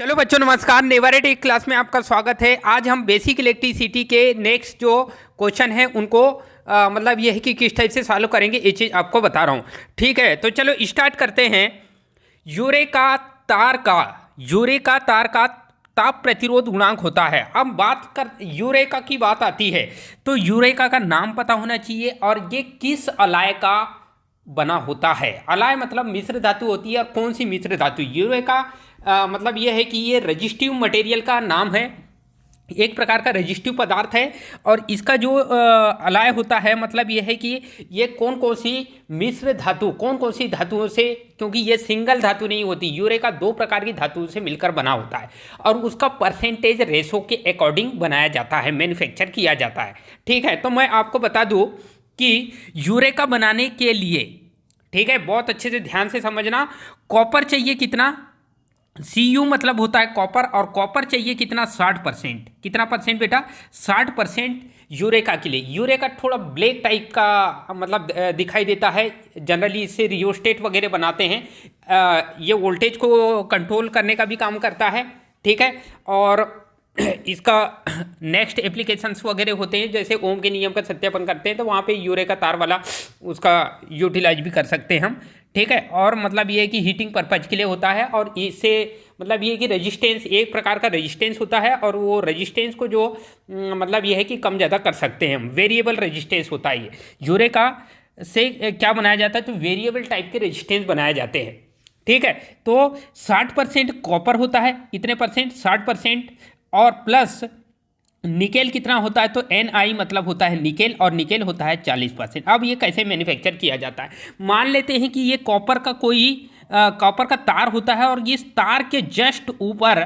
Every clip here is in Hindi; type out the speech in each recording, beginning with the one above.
चलो बच्चों नमस्कार। नेवरेट क्लास में आपका स्वागत है। आज हम बेसिक इलेक्ट्रिसिटी के नेक्स्ट जो क्वेश्चन है उनको मतलब ये है कि किस टाइप से सॉल्व करेंगे ये चीज़ आपको बता रहा हूँ। ठीक है, तो चलो स्टार्ट करते हैं। यूरेका तार का ताप प्रतिरोध गुणांक होता है। अब बात कर यूरेका की बात आती है तो यूरेका का नाम पता होना चाहिए और ये किस अलाय का बना होता है। अलाय मतलब मिश्र धातु होती है और कौन सी मिश्र धातु। यूरेका मतलब यह है कि ये रजिस्टिव मटेरियल का नाम है, एक प्रकार का रजिस्टिव पदार्थ है। और इसका जो अलाय होता है मतलब यह है कि ये कौन कौन सी मिश्र धातु, कौन कौन सी धातुओं से, क्योंकि ये सिंगल धातु नहीं होती, यूरेका दो प्रकार की धातुओं से मिलकर बना होता है और उसका परसेंटेज रेशो के अकॉर्डिंग बनाया जाता है, मैन्युफैक्चर किया जाता है। ठीक है, तो मैं आपको बता दूं कि यूरेका बनाने के लिए, ठीक है, बहुत अच्छे से ध्यान से समझना, कॉपर चाहिए कितना, Cu मतलब होता है कॉपर, और कॉपर चाहिए कितना 60%। कितना परसेंट बेटा? 60% यूरेका के लिए। यूरेका थोड़ा ब्लैक टाइप का मतलब दिखाई देता है, जनरली इससे रियोस्टेट वगैरह बनाते हैं। ये वोल्टेज को कंट्रोल करने का भी काम करता है। ठीक है, और इसका नेक्स्ट एप्लीकेशंस वगैरह होते हैं, जैसे ओम के नियम का सत्यापन करते हैं तो वहाँ पे यूरेका तार वाला उसका यूटिलाइज भी कर सकते हैं हम। ठीक है, और मतलब ये है कि हीटिंग पर्पज के लिए होता है और इससे मतलब ये है कि रेजिस्टेंस, एक प्रकार का रेजिस्टेंस होता है और वो रेजिस्टेंस को जो मतलब ये है कि कम ज़्यादा कर सकते हैं हम, वेरिएबल रेजिस्टेंस होता है ये। यूरेका से क्या बनाया जाता है तो वेरिएबल टाइप के रेजिस्टेंस बनाए जाते हैं। ठीक है, तो 60% कॉपर होता है, कितने परसेंट? 60%, और प्लस निकेल कितना होता है तो Ni मतलब होता है निकेल, और निकेल होता है 40%। अब ये कैसे मैन्युफैक्चर किया जाता है? मान लेते हैं कि ये कॉपर का कोई कॉपर का तार होता है और इस तार के जस्ट ऊपर,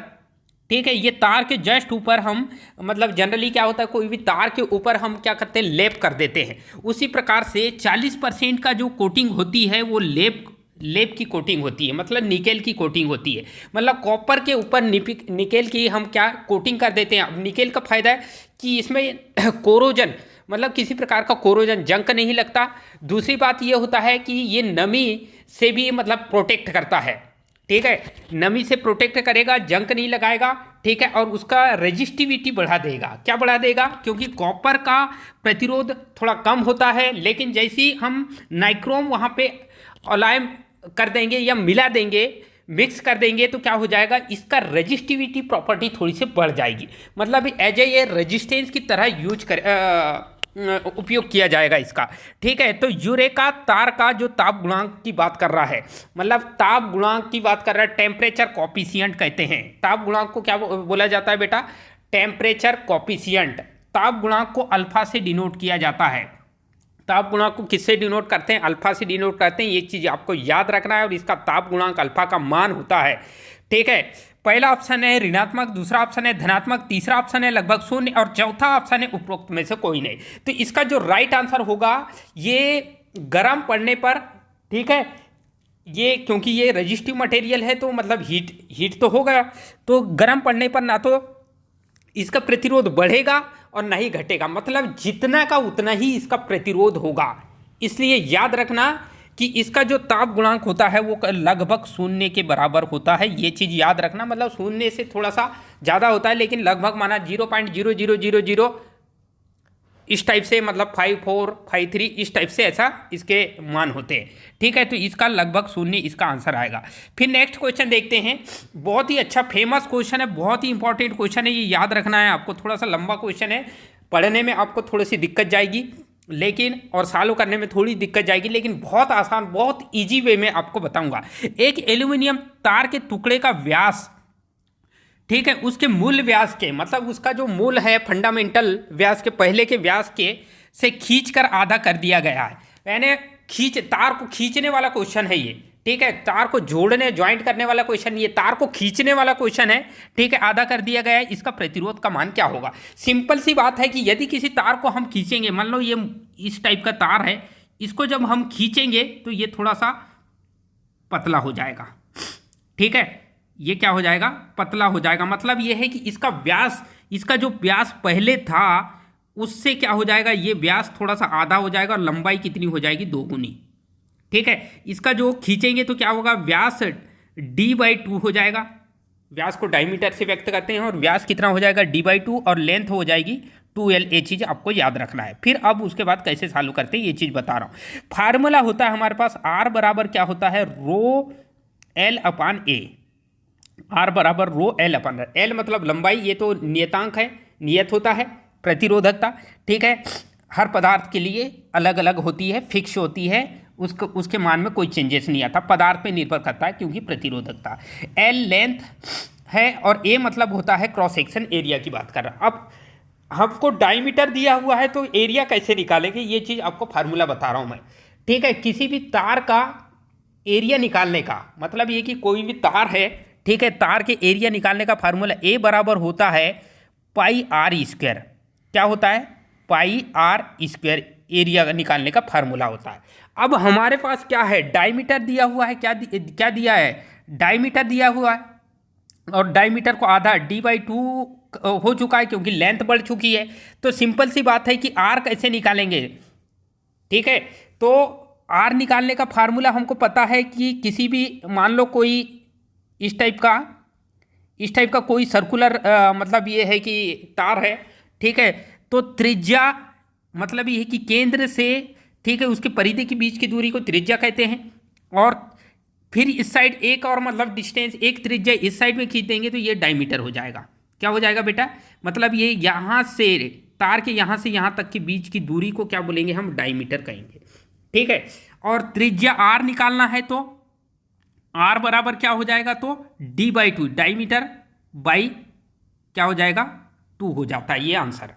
ठीक है, ये तार के जस्ट ऊपर हम मतलब जनरली क्या होता है, कोई भी तार के ऊपर हम क्या करते हैं, लेप कर देते हैं। उसी प्रकार से 40% का जो कोटिंग होती है वो लेप की कोटिंग होती है, मतलब निकेल की कोटिंग होती है। मतलब कॉपर के ऊपर निकेल की हम क्या कोटिंग कर देते हैं। अब निकेल का फायदा है कि इसमें कोरोजन मतलब किसी प्रकार का कोरोजन जंक नहीं लगता। दूसरी बात ये होता है कि ये नमी से भी मतलब प्रोटेक्ट करता है। ठीक है, नमी से प्रोटेक्ट करेगा, जंक नहीं लगाएगा। ठीक है, और उसका रेजिस्टिविटी बढ़ा देगा। क्या बढ़ा देगा? क्योंकि कॉपर का प्रतिरोध थोड़ा कम होता है, लेकिन जैसे ही हम नाइक्रोम वहाँ पे अलाय कर देंगे या मिला देंगे, मिक्स कर देंगे, तो क्या हो जाएगा, इसका रेजिस्टिविटी प्रॉपर्टी थोड़ी सी बढ़ जाएगी। मतलब एज ए रेजिस्टेंस की तरह उपयोग किया जाएगा इसका। ठीक है, तो यूरेका तार का जो ताप गुणांक की बात कर रहा है, मतलब ताप गुणांक की बात कर रहा है, टेम्परेचर कॉफिशिएंट कहते हैं। ताप गुणांक को क्या बोला जाता है बेटा? Temperature coefficient. ताप गुणांक को अल्फा से डिनोट किया जाता है। ताप गुणांक को किससे डिनोट करते हैं? अल्फा से डिनोट करते हैं। ये चीज़ आपको याद रखना है, और इसका ताप गुणांक अल्फा का मान होता है। ठीक है, पहला ऑप्शन है ऋणात्मक, दूसरा ऑप्शन है धनात्मक, तीसरा ऑप्शन है लगभग शून्य, और चौथा ऑप्शन है उपरोक्त में से कोई नहीं। तो इसका जो राइट आंसर होगा ये गर्म पड़ने पर, ठीक है, ये क्योंकि ये रेजिस्टिव मटेरियल है तो मतलब हीट तो होगा, तो गर्म पड़ने पर ना तो इसका प्रतिरोध बढ़ेगा और ना ही घटेगा, मतलब जितना का उतना ही इसका प्रतिरोध होगा। इसलिए याद रखना कि इसका जो ताप गुणांक होता है वो लगभग शून्य के बराबर होता है। ये चीज़ याद रखना, मतलब शून्य से थोड़ा सा ज़्यादा होता है, लेकिन लगभग माना 0.0000 इस टाइप से, मतलब 54, 53 इस टाइप से ऐसा इसके मान होते हैं। ठीक है, तो इसका लगभग शून्य इसका आंसर आएगा। फिर नेक्स्ट क्वेश्चन देखते हैं। बहुत ही अच्छा फेमस क्वेश्चन है, बहुत ही इंपॉर्टेंट क्वेश्चन है, ये याद रखना है आपको। थोड़ा सा लंबा क्वेश्चन है, पढ़ने में आपको थोड़ी सी दिक्कत जाएगी, लेकिन और सॉल्व करने में थोड़ी दिक्कत जाएगी, लेकिन बहुत आसान, बहुत ईजी वे में आपको बताऊंगा। एक एल्यूमिनियम तार के टुकड़े का व्यास, ठीक है, उसके मूल व्यास के, मतलब उसका जो मूल है फंडामेंटल व्यास के, पहले के व्यास के से खींचकर आधा कर दिया गया है। यानी तार को खींचने वाला क्वेश्चन है ये। ठीक है, तार को जोड़ने, ज्वाइंट करने वाला क्वेश्चन, ये तार को खींचने वाला क्वेश्चन है। ठीक है, आधा कर दिया गया है, इसका प्रतिरोध का मान क्या होगा? सिंपल सी बात है कि यदि किसी तार को हम खींचेंगे, मान लो ये इस टाइप का तार है, इसको जब हम खींचेंगे तो ये थोड़ा सा पतला हो जाएगा। ठीक है, ये क्या हो जाएगा? पतला हो जाएगा। मतलब ये है कि इसका व्यास, इसका जो व्यास पहले था उससे क्या हो जाएगा, ये व्यास थोड़ा सा आधा हो जाएगा और लंबाई कितनी हो जाएगी? 2 गुनी। ठीक है, इसका जो खींचेंगे तो क्या होगा, व्यास D/2 हो जाएगा। व्यास को डायमीटर से व्यक्त करते हैं और व्यास कितना हो जाएगा d/2 और लेंथ हो जाएगी 2l। ये चीज़ आपको याद रखना है। फिर अब उसके बाद कैसे चालू करते हैं ये चीज़ बता रहा हूँ। फार्मूला होता है हमारे पास r बराबर क्या होता है रो L/A। r बराबर रो L/L मतलब लंबाई, ये तो नियतांक है, नियत होता है प्रतिरोधकता, ठीक है। हर पदार्थ के लिए अलग अलग होती है, फिक्स होती है, उसके मान में कोई चेंजेस नहीं आता, पदार्थ पे निर्भर करता है क्योंकि प्रतिरोधकता। एल लेंथ है और ए मतलब होता है क्रॉस सेक्शन एरिया की बात कर रहा। अब हमको डायमीटर दिया हुआ है तो एरिया कैसे निकालेंगे ये चीज़ आपको फार्मूला बता रहा हूँ मैं, ठीक है। किसी भी तार का एरिया निकालने का मतलब ये कि कोई भी तार है, ठीक है, तार के एरिया निकालने का फार्मूला ए बराबर होता है πr²। क्या होता है πr², एरिया निकालने का फार्मूला होता है। अब हमारे पास क्या है डायमीटर दिया हुआ है, क्या दिया है डायमीटर दिया हुआ है और डायमीटर को आधा d/2 हो चुका है क्योंकि लेंथ बढ़ चुकी है। तो सिंपल सी बात है कि r कैसे निकालेंगे, ठीक है। तो r निकालने का फार्मूला हमको पता है कि किसी भी मान लो कोई इस टाइप का कोई सर्कुलर मतलब ये है कि तार है, ठीक है। तो त्रिज्या मतलब ये है कि केंद्र से, ठीक है, उसके परिधि के बीच की दूरी को त्रिज्या कहते हैं। और फिर इस साइड एक और मतलब डिस्टेंस, एक त्रिज्या इस साइड में खींच देंगे तो ये डायमीटर हो जाएगा। क्या हो जाएगा बेटा, मतलब ये यहाँ से तार के यहाँ से यहाँ तक के बीच की दूरी को क्या बोलेंगे हम डायमीटर कहेंगे, ठीक है। और त्रिज्या r निकालना है तो r बराबर क्या हो जाएगा तो d/2 डायमीटर बाई क्या हो जाएगा 2 हो जाता है ये आंसर,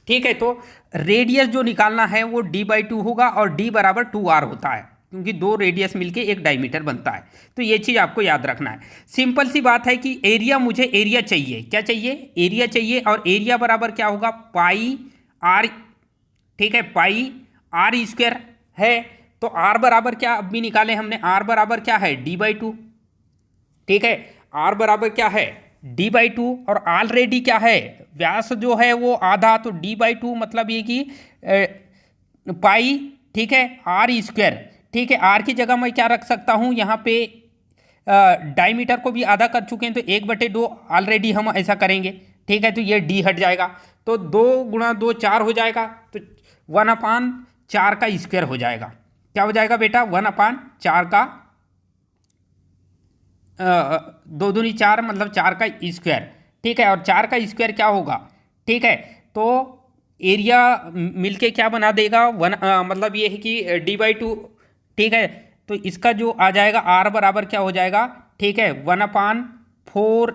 ठीक है। तो रेडियस जो निकालना है वो d/2 होगा और d बराबर 2r होता है क्योंकि दो रेडियस मिलके एक डायमीटर बनता है। तो ये चीज़ आपको याद रखना है। सिंपल सी बात है कि एरिया, मुझे एरिया चाहिए, क्या चाहिए एरिया चाहिए, और एरिया बराबर क्या होगा πr, ठीक है, πr² है। तो r बराबर क्या अभी निकाले हमने, r बराबर क्या है d/2, ठीक है, r बराबर क्या है d/2 और ऑलरेडी क्या है व्यास जो है वो आधा, तो d/2 मतलब ये कि पाई, ठीक है, r², ठीक है। r की जगह मैं क्या रख सकता हूँ यहाँ पे डायमीटर को भी आधा कर चुके हैं तो 1/2 ऑलरेडी हम ऐसा करेंगे, ठीक है। तो ये d हट जाएगा तो 2 × 2 4 हो जाएगा, तो 1/4 का स्क्वायर हो जाएगा। क्या हो जाएगा बेटा 1/4 का 2 दूनी 4 मतलब 4 का स्क्वायर, ठीक है। और 4 का स्क्वायर क्या होगा, ठीक है। तो एरिया मिलके क्या बना देगा मतलब ये है कि d/2, ठीक है। तो इसका जो आ जाएगा r बराबर क्या हो जाएगा, ठीक है, 1/4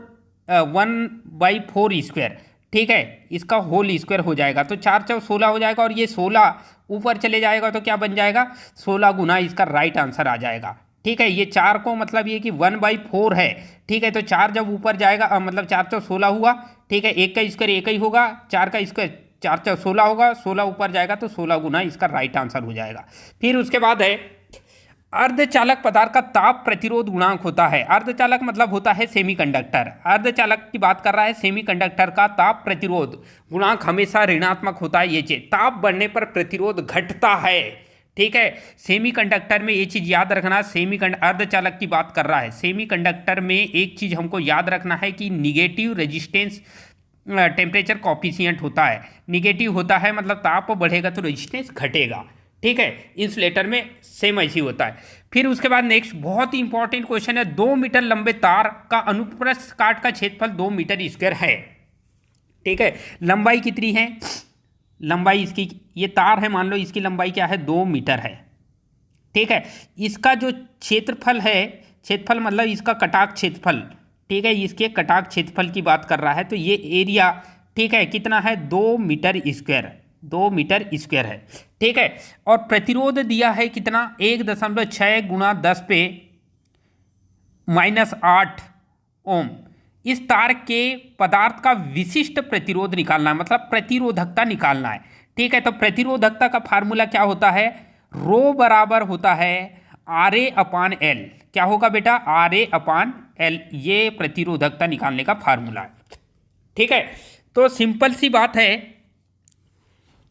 ठीक है, इसका होल स्क्वायर हो जाएगा। तो 4 × 16 हो जाएगा और ये 16 ऊपर चले जाएगा तो क्या बन जाएगा 16 गुना, इसका राइट आंसर आ जाएगा, ठीक है। ये 4 को मतलब ये कि 1/4 है, ठीक है। तो 4 जब ऊपर जाएगा मतलब 4 × 16 हुआ, ठीक है, 1 का स्क्वायर 1 ही होगा, 4 का स्क्वायर 4 × 16 होगा, 16 ऊपर जाएगा तो 16 गुना, इसका राइट आंसर हो जाएगा। फिर उसके बाद है अर्धचालक पदार्थ का ताप प्रतिरोध गुणांक होता है। अर्धचालक मतलब होता है सेमीकंडक्टर, अर्धचालक की बात कर रहा है। सेमीकंडक्टर का ताप प्रतिरोध गुणांक हमेशा ऋणात्मक होता है। ये चीज ताप बढ़ने पर प्रतिरोध घटता है, ठीक है। सेमीकंडक्टर में ये चीज याद रखना, अर्धचालक की बात कर रहा है। सेमीकंडक्टर में एक चीज हमको याद रखना है कि निगेटिव रेजिस्टेंस टेम्परेचर कॉफिशिएंट होता है, निगेटिव होता है मतलब ताप बढ़ेगा तो रेजिस्टेंस घटेगा, ठीक है। इंसुलेटर में सेम ऐसी होता है। फिर उसके बाद नेक्स्ट बहुत ही इंपॉर्टेंट क्वेश्चन है, 2 मीटर लंबे तार का अनुप्रस्थ काट का क्षेत्रफल 2 मीटर स्क्वायर है, ठीक है। लंबाई कितनी है, लंबाई इसकी, ये तार है मान लो, इसकी लंबाई क्या है 2 मीटर है, ठीक है। इसका जो क्षेत्रफल है, क्षेत्रफल मतलब इसका कटाक क्षेत्रफल, ठीक है, इसके कटाक क्षेत्रफल की बात कर रहा है। तो ये एरिया, ठीक है, कितना है 2 मीटर स्क्वायर, 2 मीटर स्क्वायर है, ठीक है। और प्रतिरोध दिया है कितना 1.6 × 10⁻⁻8 ओम। इस तार के पदार्थ का विशिष्ट प्रतिरोध निकालना है, मतलब प्रतिरोधकता निकालना है, ठीक है। तो प्रतिरोधकता का फार्मूला क्या होता है, रो बराबर होता है RA/L। क्या होगा बेटा RA/L, ये प्रतिरोधकता निकालने का फार्मूला है, ठीक है। तो सिंपल सी बात है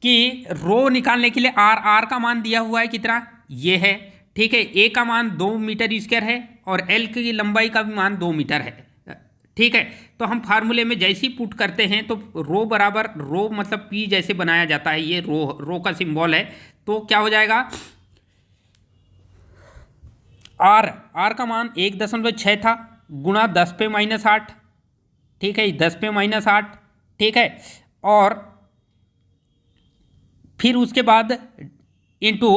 कि रो निकालने के लिए R का मान दिया हुआ है कितना, ये है, ठीक है। A का मान 2 मीटर स्क्वायर है और L की लंबाई का भी मान 2 मीटर है, ठीक है। तो हम फार्मूले में जैसे ही पुट करते हैं तो रो बराबर रो मतलब पी जैसे बनाया जाता है, ये रो का सिंबल है। तो क्या हो जाएगा, आर का मान 1.6 था गुणा 10⁻8, ठीक है, 10⁻8, ठीक है। और फिर उसके बाद इंटू,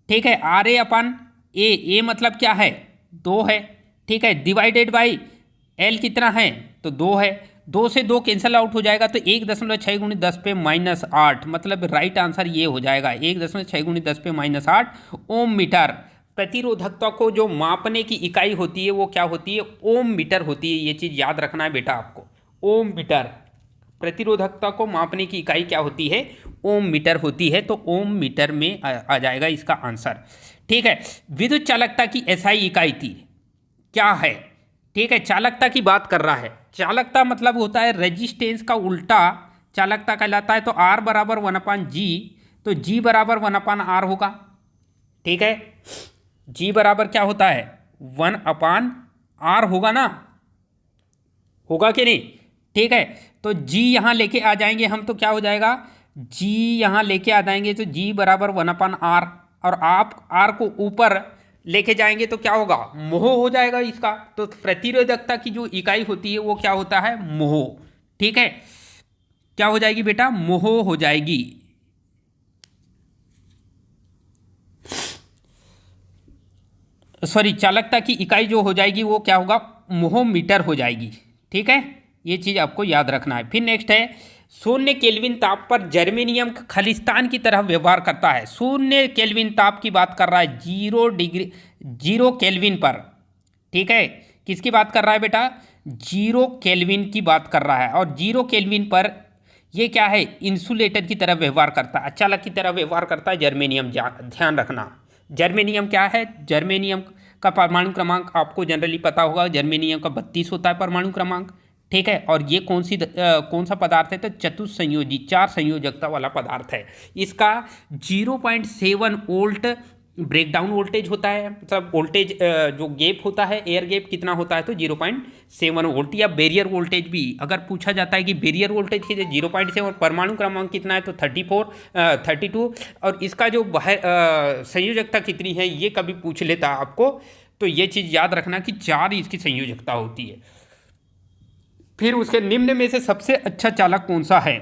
ठीक है, आर ए अपन ए मतलब क्या है, 2 है, ठीक है, डिवाइडेड बाई एल कितना है, तो 2 है, 2 से 2 कैंसिल आउट हो जाएगा, तो 1.6 गुणी 10⁻8 मतलब राइट आंसर ये हो जाएगा 1.6 गुणी 10⁻8 ओम मीटर। प्रतिरोधकता को जो मापने की इकाई होती है वो क्या होती है, ओम मीटर होती है। ये चीज़ याद रखना है बेटा आपको, ओम मीटर। प्रतिरोधकता को मापने की इकाई क्या होती है, ओम मीटर होती है। तो ओम मीटर में आ जाएगा इसका आंसर, ठीक है। विद्युत चालकता की एसआई इकाई थी क्या है, ठीक है, चालकता की बात कर रहा है। चालकता मतलब होता है रेजिस्टेंस का उल्टा चालकता कहलाता है। तो आर बराबर 1/G, तो जी बराबर 1/R होगा, ठीक है। जी बराबर क्या होता है, 1/R होगा ना, होगा कि नहीं, ठीक है। तो जी यहाँ लेके आ जाएंगे हम, तो क्या हो जाएगा, जी यहाँ लेके आ जाएंगे तो जी बराबर 1/R, और आप आर को ऊपर लेके जाएंगे तो क्या होगा, मोह हो जाएगा इसका। तो प्रतिरोधकता की जो इकाई होती है वो क्या होता है, मोह, ठीक है। क्या हो जाएगी बेटा, मोह हो जाएगी। सॉरी, चालकता की इकाई जो हो जाएगी वो क्या होगा, मोह मीटर हो जाएगी, ठीक है। ये चीज़ आपको याद रखना है। फिर नेक्स्ट है, 0 केल्विन ताप पर जर्मेनियम खालिस्तान की तरह व्यवहार करता है। 0 केल्विन ताप की बात कर रहा है, 0 केल्विन पर, ठीक है। किसकी बात कर रहा है बेटा, 0 केल्विन की बात कर रहा है। और 0 केल्विन पर ये क्या है, इंसुलेटर की तरह व्यवहार करता है, चालक की तरह व्यवहार करता है जर्मेनियम। ध्यान रखना, जर्मेनियम क्या है, जर्मेनियम का परमाणु क्रमांक आपको जनरली पता होगा, जर्मेनियम का 32 होता है परमाणु क्रमांक, ठीक है। और ये कौन सा पदार्थ है, तो चतुस्संयोजी 4 संयोजकता वाला पदार्थ है। इसका 0.7 वोल्ट ब्रेकडाउन वोल्टेज होता है, मतलब वोल्टेज जो गैप होता है, एयर गैप कितना होता है, तो 0.7 वोल्ट। या बैरियर वोल्टेज भी अगर पूछा जाता है कि बैरियर वोल्टेज की 0.7, परमाणु क्रमांक कितना है, तो 32, और इसका जो संयोजकता कितनी है ये कभी पूछ लेता है आपको। तो ये चीज़ याद रखना कि 4 इसकी संयोजकता होती है। फिर उसके निम्न में से सबसे अच्छा चालक कौन सा है,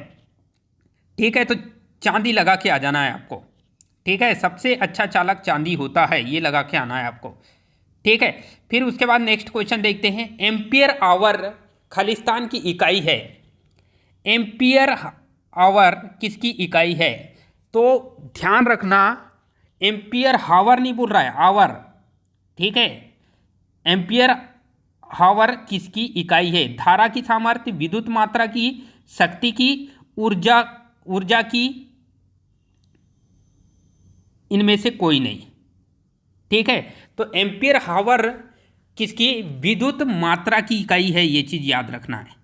ठीक है। तो चांदी लगा के आ जाना है आपको, ठीक है। सबसे अच्छा चालक चांदी होता है, ये लगा के आना है आपको, ठीक है। फिर उसके बाद नेक्स्ट क्वेश्चन देखते हैं, एम्पियर आवर खालिस्तान की इकाई है। एम्पियर आवर किसकी इकाई है, तो ध्यान रखना, एम्पियर हावर नहीं बोल रहा है, आवर, ठीक है। एम्पियर हावर किसकी इकाई है, धारा की सामर्थ्य, विद्युत मात्रा की, शक्ति की, ऊर्जा की, इनमें से कोई नहीं, ठीक है। तो एम्पियर हावर किसकी, विद्युत मात्रा की इकाई है, ये चीज़ याद रखना है,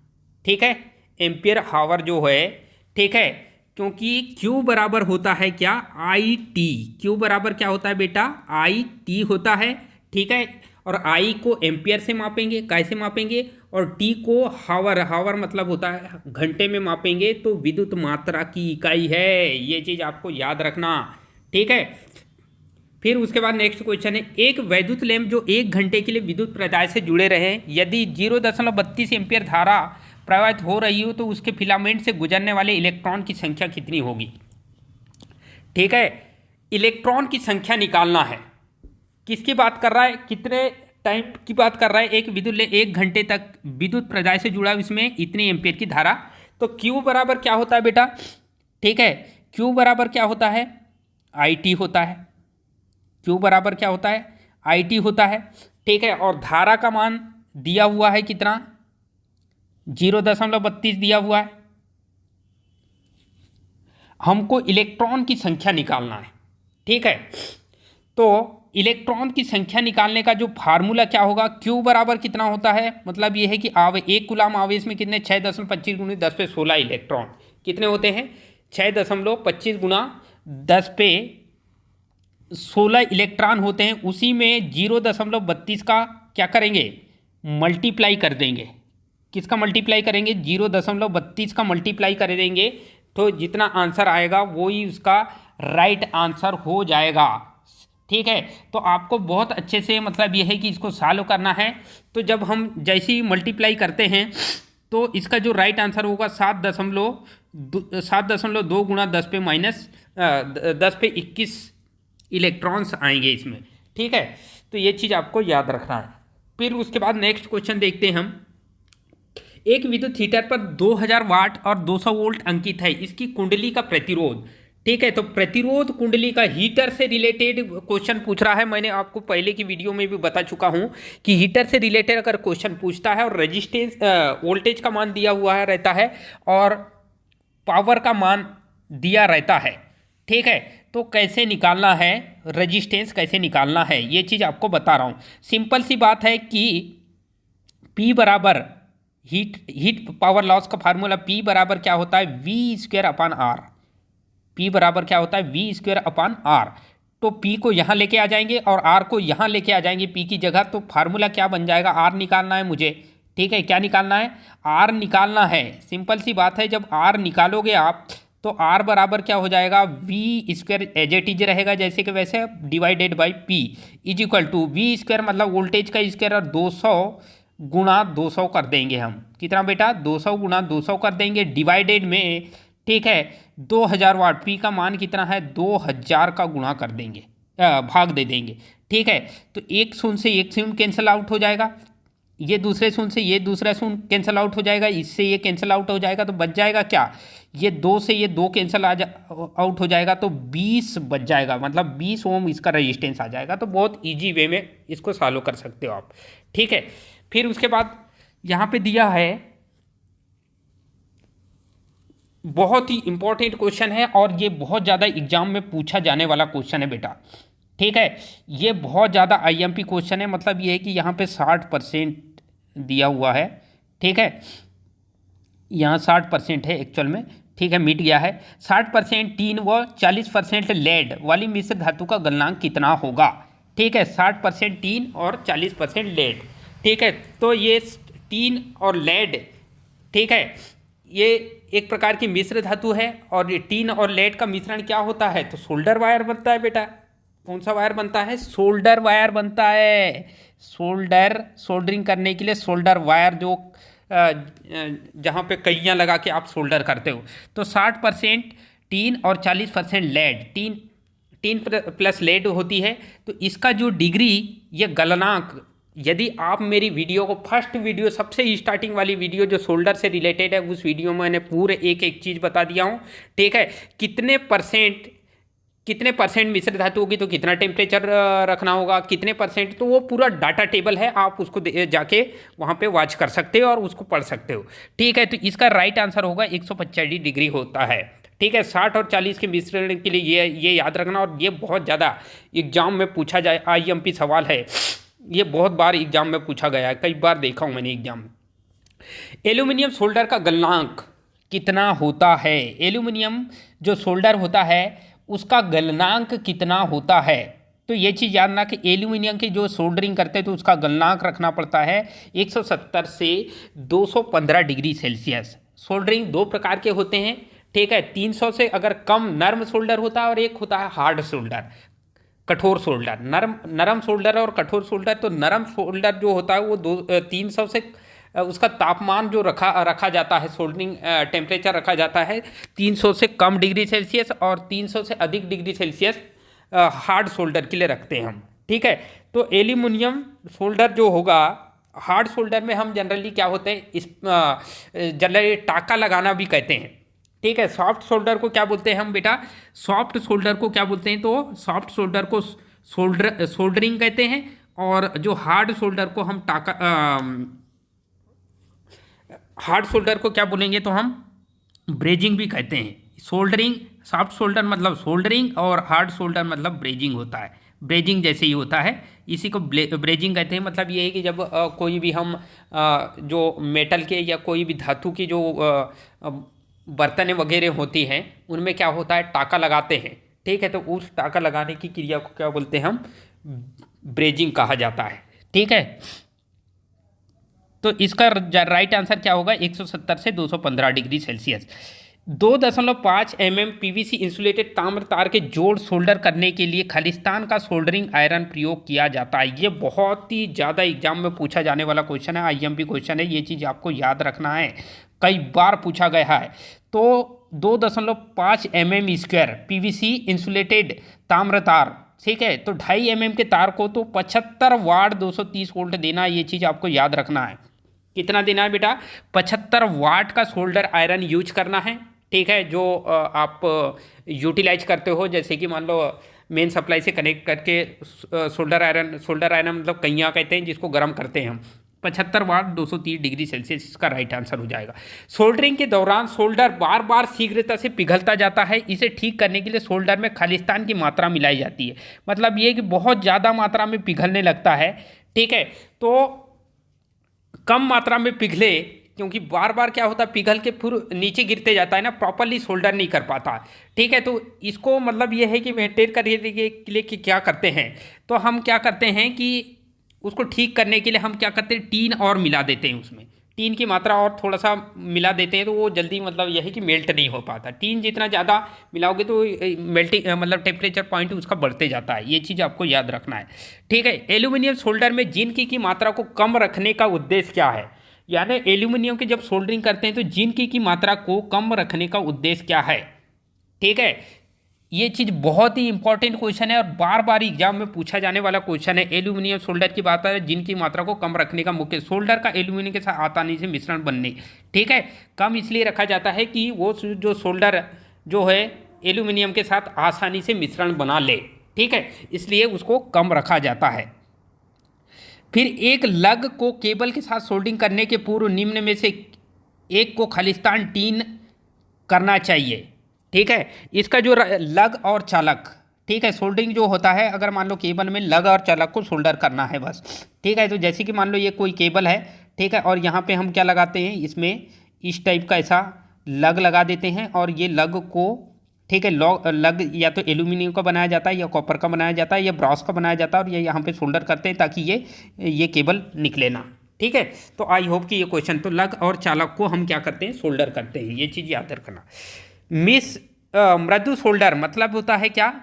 ठीक है। एम्पियर हावर जो है, ठीक है, क्योंकि Q बराबर होता है क्या, IT। Q बराबर क्या होता है बेटा, IT होता है, ठीक है। और I को एम्पियर से मापेंगे, कैसे मापेंगे, और T को हावर मतलब होता है घंटे में मापेंगे, तो विद्युत मात्रा की इकाई है, ये चीज़ आपको याद रखना, ठीक है। फिर उसके बाद नेक्स्ट क्वेश्चन है, एक वैद्युत लैंप जो 1 घंटे के लिए विद्युत प्रदाय से जुड़े रहे, यदि 0.32 एम्पियर धारा प्रवाहित हो रही हो तो उसके फिलामेंट से गुजरने वाले इलेक्ट्रॉन की संख्या कितनी होगी, ठीक है। इलेक्ट्रॉन की संख्या निकालना है। किसकी बात कर रहा है, कितने टाइम की बात कर रहा है, एक विद्युत 1 घंटे तक विद्युत प्रदाय से जुड़ा, इसमें इतनी एम्पियर की धारा। तो Q बराबर क्या होता है बेटा, ठीक है। Q बराबर क्या होता है, IT होता है। Q बराबर क्या होता है, IT होता है, ठीक है। और धारा का मान दिया हुआ है कितना, 0.32 दिया हुआ है। हमको इलेक्ट्रॉन की संख्या निकालना है, ठीक है। तो इलेक्ट्रॉन की संख्या निकालने का जो फार्मूला क्या होगा, Q बराबर कितना होता है, मतलब ये है कि एक कूलाम आवेश में कितने 6.25 गुणे 10 पे 16 इलेक्ट्रॉन कितने होते हैं, 6.25 गुणा 10 पे 16 इलेक्ट्रॉन होते हैं। उसी में 0.32 का क्या करेंगे, मल्टीप्लाई कर देंगे। किसका मल्टीप्लाई करेंगे? 0.32 का मल्टीप्लाई कर देंगे, तो जितना आंसर आएगा वो ही उसका राइट आंसर हो जाएगा। ठीक है, तो आपको बहुत अच्छे से मतलब ये है कि इसको सॉल्व करना है। तो जब हम जैसे ही मल्टीप्लाई करते हैं तो इसका जो राइट आंसर होगा 7.2 गुणा 10 पे माइनस 10 पे 21 इलेक्ट्रॉन्स आएंगे इसमें। ठीक है, तो ये चीज़ आपको याद रखना है। फिर उसके बाद नेक्स्ट क्वेश्चन देखते हैं हम। एक विद्युत हीटर पर 2000 वाट और 200 वोल्ट अंकित है, इसकी कुंडली का प्रतिरोध। ठीक है, तो प्रतिरोध कुंडली का हीटर से रिलेटेड क्वेश्चन पूछ रहा है। मैंने आपको पहले की वीडियो में भी बता चुका हूं कि हीटर से रिलेटेड अगर क्वेश्चन पूछता है और रेजिस्टेंस वोल्टेज का मान दिया हुआ है रहता है और पावर का मान दिया रहता है। ठीक है, तो कैसे निकालना है, रेजिस्टेंस कैसे निकालना है, ये चीज़ आपको बता रहा हूँ। सिंपल सी बात है कि P बराबर हीट पावर लॉस का फार्मूला P बराबर क्या होता है? V²/R। P बराबर क्या होता है? V²/R। तो P को यहाँ लेके आ जाएंगे और R को यहाँ लेके आ जाएंगे P की जगह, तो फार्मूला क्या बन जाएगा? R निकालना है मुझे। ठीक है, क्या निकालना है? R निकालना है। सिंपल सी बात है, जब R निकालोगे आप तो R बराबर क्या हो जाएगा? V² एज इट इज रहेगा जैसे कि वैसे, divided by P is equal to V² मतलब वोल्टेज का स्क्वायर और 200 गुणा 200 कर देंगे हम। कितना बेटा? 200 गुणा 200 कर देंगे डिवाइडेड में। ठीक है, 2000 वाट, P का मान कितना है? 2000 का गुणा कर देंगे, भाग दे देंगे। ठीक है, तो एक शून्य से एक शून्य कैंसिल आउट हो जाएगा, ये दूसरे शून्य से ये दूसरा शून्य कैंसिल आउट हो जाएगा, इससे ये कैंसिल आउट हो जाएगा, तो बच जाएगा क्या? ये 2 से ये 2 कैंसिल आउट हो जाएगा, तो 20 बच जाएगा, मतलब 20 ओम इसका रेजिस्टेंस आ जाएगा। तो बहुत ईजी वे में इसको सॉल्व कर सकते हो आप। ठीक है, फिर उसके बाद यहाँ पे दिया है, बहुत ही इंपॉर्टेंट क्वेश्चन है और ये बहुत ज़्यादा एग्जाम में पूछा जाने वाला क्वेश्चन है बेटा। ठीक है, ये बहुत ज़्यादा आईएमपी क्वेश्चन है। मतलब ये है कि यहाँ पे 60% दिया हुआ है। ठीक है, यहाँ 60% है एक्चुअल में। ठीक है, मिट गया है। 60% टीन व 40% लेड वाली मिश्र धातु का गलनांक कितना होगा? ठीक है, 60% टीन और 40% लेड। ठीक है, तो ये टीन और लेड, ठीक है, ये एक प्रकार की मिश्र धातु है और ये टीन और लेड का मिश्रण क्या होता है? तो सोल्डर वायर बनता है बेटा। कौन सा वायर बनता है? सोल्डर वायर बनता है। सोल्डरिंग करने के लिए सोल्डर वायर, जो जहाँ पे कइयाँ लगा के आप सोल्डर करते हो। तो 60% टीन और 40% लेड। टीन प्लस लेड होती है। तो इसका जो डिग्री, ये गलनांक, यदि आप मेरी वीडियो को फर्स्ट वीडियो, सबसे स्टार्टिंग वाली वीडियो जो सोल्डर से रिलेटेड है, उस वीडियो में मैंने पूरे एक एक चीज़ बता दिया हूँ। ठीक है, कितने परसेंट मिश्र धातु होगी तो कितना टेम्परेचर रखना होगा, कितने परसेंट, तो वो पूरा डाटा टेबल है, आप उसको जाके वहाँ पे वॉच कर सकते हो और उसको पढ़ सकते हो। ठीक है, तो इसका राइट आंसर होगा 145 डिग्री होता है। ठीक है, 60 और 40 के मिश्रण के लिए ये याद रखना। और ये बहुत ज़्यादा एग्जाम में पूछा जाए, आईएमपी सवाल है, ये बहुत बार एग्जाम में पूछा गया है, कई बार देखा हूँ मैंने एग्जाम में। एल्यूमिनियम सोल्डर का गलनांक कितना होता है? एल्यूमिनियम जो सोल्डर होता है उसका गलनांक कितना होता है? तो ये चीज़ जानना कि एल्यूमिनियम की जो सोल्डरिंग करते हैं तो उसका गलनांक रखना पड़ता है 170 से 215 डिग्री सेल्सियस। सोल्डरिंग दो प्रकार के होते हैं। ठीक है, 300 से अगर कम नर्म सोल्डर होता है और एक होता है हार्ड सोल्डर, कठोर सोल्डर। नरम सोल्डर और कठोर सोल्डर। तो नरम सोल्डर जो होता है वो 300 से उसका तापमान जो रखा जाता है, सोल्डरिंग टेम्परेचर रखा जाता है 300 से कम डिग्री सेल्सियस और 300 से अधिक डिग्री सेल्सियस हार्ड सोल्डर के लिए रखते हैं हम। ठीक है, तो एल्यूमिनियम सोल्डर जो होगा, हार्ड सोल्डर में हम जनरली क्या होते हैं, इस जनरली टाका लगाना भी कहते हैं। ठीक है, सॉफ्ट सोल्डर को क्या बोलते हैं हम बेटा? सॉफ्ट सोल्डर को क्या बोलते हैं? तो सॉफ्ट सोल्डर को सोल्डरिंग कहते हैं और जो हार्ड सोल्डर को हम हार्ड सोल्डर को क्या बोलेंगे? तो हम ब्रेजिंग भी कहते हैं। सोल्डरिंग, सॉफ्ट सोल्डर मतलब सोल्डरिंग और हार्ड सोल्डर मतलब ब्रेजिंग होता है। ब्रेजिंग जैसे ही होता है, इसी को ब्रेजिंग कहते हैं। मतलब ये है कि जब कोई भी हम जो मेटल के या कोई भी धातु की जो बर्तन वगैरह होती हैं उनमें क्या होता है, टाका लगाते हैं। ठीक है, तो उस टाका लगाने की क्रिया को क्या बोलते हैं हम? ब्रेजिंग कहा जाता है। ठीक है, तो इसका राइट आंसर क्या होगा? 170 से 215 degree Celsius. 2.5 mm PVC insulated ताम्र तार के जोड़ सोल्डर करने के लिए खालिस्तान का सोल्डरिंग आयरन प्रयोग किया जाता है। ये बहुत ही ज़्यादा एग्जाम में पूछा जाने वाला क्वेश्चन है, आईएमपी क्वेश्चन है, ये चीज़ आपको याद रखना है, कई बार पूछा गया है। तो 2.5 mm स्क्वायर पीवीसी इंसुलेटेड ताम्र तार, ठीक है, तो 2.5 mm के तार को तो 75 वाट 230 वोल्ट देना, ये चीज़ आपको याद रखना है। कितना देना है बेटा? 75 वाट का सोल्डर आयरन यूज करना है, ठीक है, जो आप यूटिलाइज करते हो, जैसे कि मान लो मेन सप्लाई से कनेक्ट करके सोल्डर आयरन मतलब कइयाँ कहते हैं जिसको गर्म करते हैं हम। 75 वाट 230 डिग्री सेल्सियस इसका राइट आंसर हो जाएगा। सोल्डरिंग के दौरान सोल्डर बार बार शीघ्रता से पिघलता जाता है। इसे ठीक करने के लिए सोल्डर में खालिस्तान की मात्रा मिलाई जाती है। मतलब ये कि बहुत ज़्यादा मात्रा में पिघलने लगता है, ठीक है, तो कम मात्रा में पिघले, क्योंकि बार बार क्या होता है पिघल के फिर नीचे गिरते जाता है ना, प्रॉपरली सोल्डर नहीं कर पाता, ठीक है। तो इसको मतलब ये है कि मेंटेन करने के लिए कि क्या करते हैं, तो हम क्या करते हैं कि उसको ठीक करने के लिए हम क्या करते हैं, टीन और मिला देते हैं, उसमें टीन की मात्रा और थोड़ा सा मिला देते हैं, तो वो जल्दी मतलब यह है कि मेल्ट नहीं हो पाता। टीन जितना ज़्यादा मिलाओगे तो मेल्टिंग मतलब टेम्परेचर पॉइंट उसका बढ़ते जाता है, ये चीज़ आपको याद रखना है, ठीक है। एल्यूमिनियम सोल्डर में जिंक की मात्रा को कम रखने का उद्देश्य क्या है? यानी एल्यूमिनियम की जब सोल्डरिंग करते हैं तो जिंक की मात्रा को कम रखने का उद्देश्य क्या है, ठीक है। ये चीज़ बहुत ही इंपॉर्टेंट क्वेश्चन है और बार बार एग्जाम में पूछा जाने वाला क्वेश्चन है। एल्यूमिनियम सोल्डर की बात है, जिनकी मात्रा को कम रखने का मुख्य सोल्डर का एल्यूमिनियम के साथ आसानी से मिश्रण बनने, ठीक है, कम इसलिए रखा जाता है कि वो जो सोल्डर जो है एल्यूमिनियम के साथ आसानी से मिश्रण बना ले, ठीक है, इसलिए उसको कम रखा जाता है। फिर एक लग को केबल के साथ सोल्डिंग करने के पूर्व निम्न में से एक को खालिस्तान टीन करना चाहिए, ठीक है। इसका जो लग और चालक, ठीक है, सोल्डरिंग जो होता है, अगर मान लो केबल में लग और चालक को सोल्डर करना है बस, ठीक है। तो जैसे कि मान लो ये कोई केबल है, ठीक है, और यहाँ पे हम क्या लगाते हैं, इसमें इस टाइप का ऐसा लग लगा देते हैं और ये लग को, ठीक है, लग या तो एल्यूमिनियम का बनाया जाता है या कॉपर का बनाया जाता है या ब्रॉस का बनाया जाता है और ये यहाँ पे सोल्डर करते हैं ताकि ये केबल निकले ना, ठीक है। तो आई होप कि ये क्वेश्चन, तो लग और चालक को हम क्या करते हैं, सोल्डर करते हैं, ये चीज़ याद रखना। मृदु सोल्डर मतलब होता है क्या,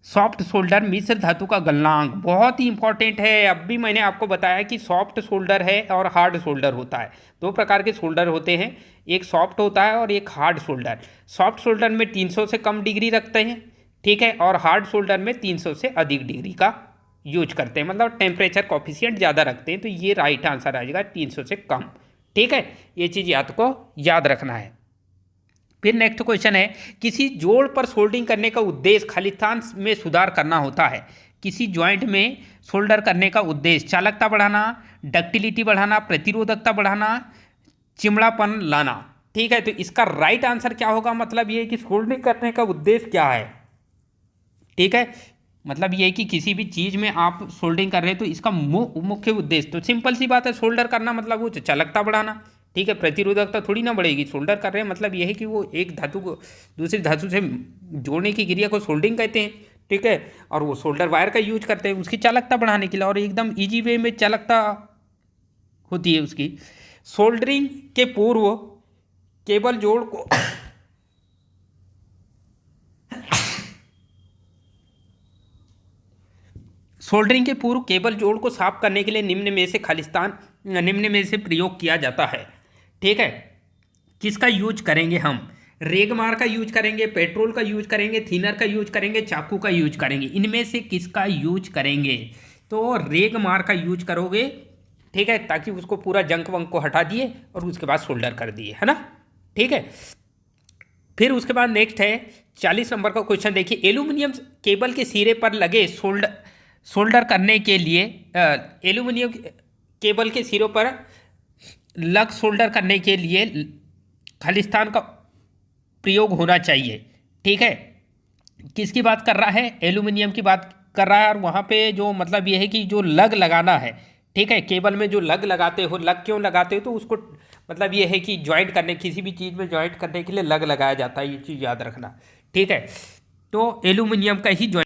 सॉफ्ट सोल्डर, मिश्र धातु का गलनांक, बहुत ही इंपॉर्टेंट है। अब भी मैंने आपको बताया कि सॉफ्ट सोल्डर है और हार्ड सोल्डर होता है, दो प्रकार के सोल्डर होते हैं, एक सॉफ्ट होता है और एक हार्ड सोल्डर। सॉफ्ट सोल्डर में 300 से कम डिग्री रखते हैं, ठीक है, और हार्ड सोल्डर में 300 से अधिक डिग्री का यूज करते हैं, मतलब टेम्परेचर कॉफिशिएंट ज़्यादा रखते हैं। तो ये राइट आंसर आ जाएगा 300 से कम, ठीक है, ये चीज़ आपको याद रखना है। फिर नेक्स्ट क्वेश्चन है, किसी जोड़ पर सोल्डिंग करने का उद्देश्य खालिस्तान में सुधार करना होता है। किसी ज्वाइंट में सोल्डर करने का उद्देश्य चालकता बढ़ाना, डक्टिलिटी बढ़ाना, प्रतिरोधकता बढ़ाना, चिमड़ापन लाना, ठीक है। तो इसका राइट आंसर क्या होगा, मतलब ये है कि सोल्डरिंग करने का उद्देश्य क्या है, ठीक है, मतलब ये है कि किसी भी चीज़ में आप सोल्डरिंग कर रहे हैं तो इसका मुख्य उद्देश्य, तो सिंपल सी बात है, सोल्डर करना मतलब वो चालकता बढ़ाना, ठीक है, प्रतिरोधकता थोड़ी ना बढ़ेगी। सोल्डर कर रहे हैं मतलब यह है कि वो एक धातु को दूसरी धातु से जोड़ने की क्रिया को सोल्डिंग कहते हैं, ठीक है, और वो सोल्डर वायर का यूज करते हैं उसकी चालकता बढ़ाने के लिए, और एकदम इजी वे में चालकता होती है उसकी। सोल्डरिंग के पूर्व केबल जोड़ को सोल्डरिंग के पूर्व केबल जोड़ को साफ करने के लिए निम्न में से प्रयोग किया जाता है, ठीक है। किसका यूज करेंगे हम, रेगमार का यूज करेंगे, पेट्रोल का यूज करेंगे, थिनर का यूज करेंगे, चाकू का यूज करेंगे, इनमें से किसका यूज करेंगे? तो रेगमार का यूज करोगे, ठीक है, ताकि उसको पूरा जंक वंक को हटा दिए और उसके बाद सोल्डर कर दिए, है ना, ठीक है। फिर उसके बाद नेक्स्ट है 40 नंबर का क्वेश्चन देखिए, एल्यूमिनियम केबल के सिरे पर लगे सोल्डर करने के लिए एल्यूमिनियम केबल के सिरों पर लग सोल्डर करने के लिए खालिस्तान का प्रयोग होना चाहिए, ठीक है। किसकी बात कर रहा है, एल्यूमिनियम की बात कर रहा है, और वहाँ पे जो मतलब ये है कि जो लग लगाना है, ठीक है, केबल में जो लग लगाते हो, लग क्यों लगाते हो, तो उसको मतलब ये है कि ज्वाइंट करने, किसी भी चीज़ में ज्वाइंट करने के लिए लग लगाया जाता है, ये चीज़ याद रखना, ठीक है। तो एल्यूमिनियम का ही ज्वाइंट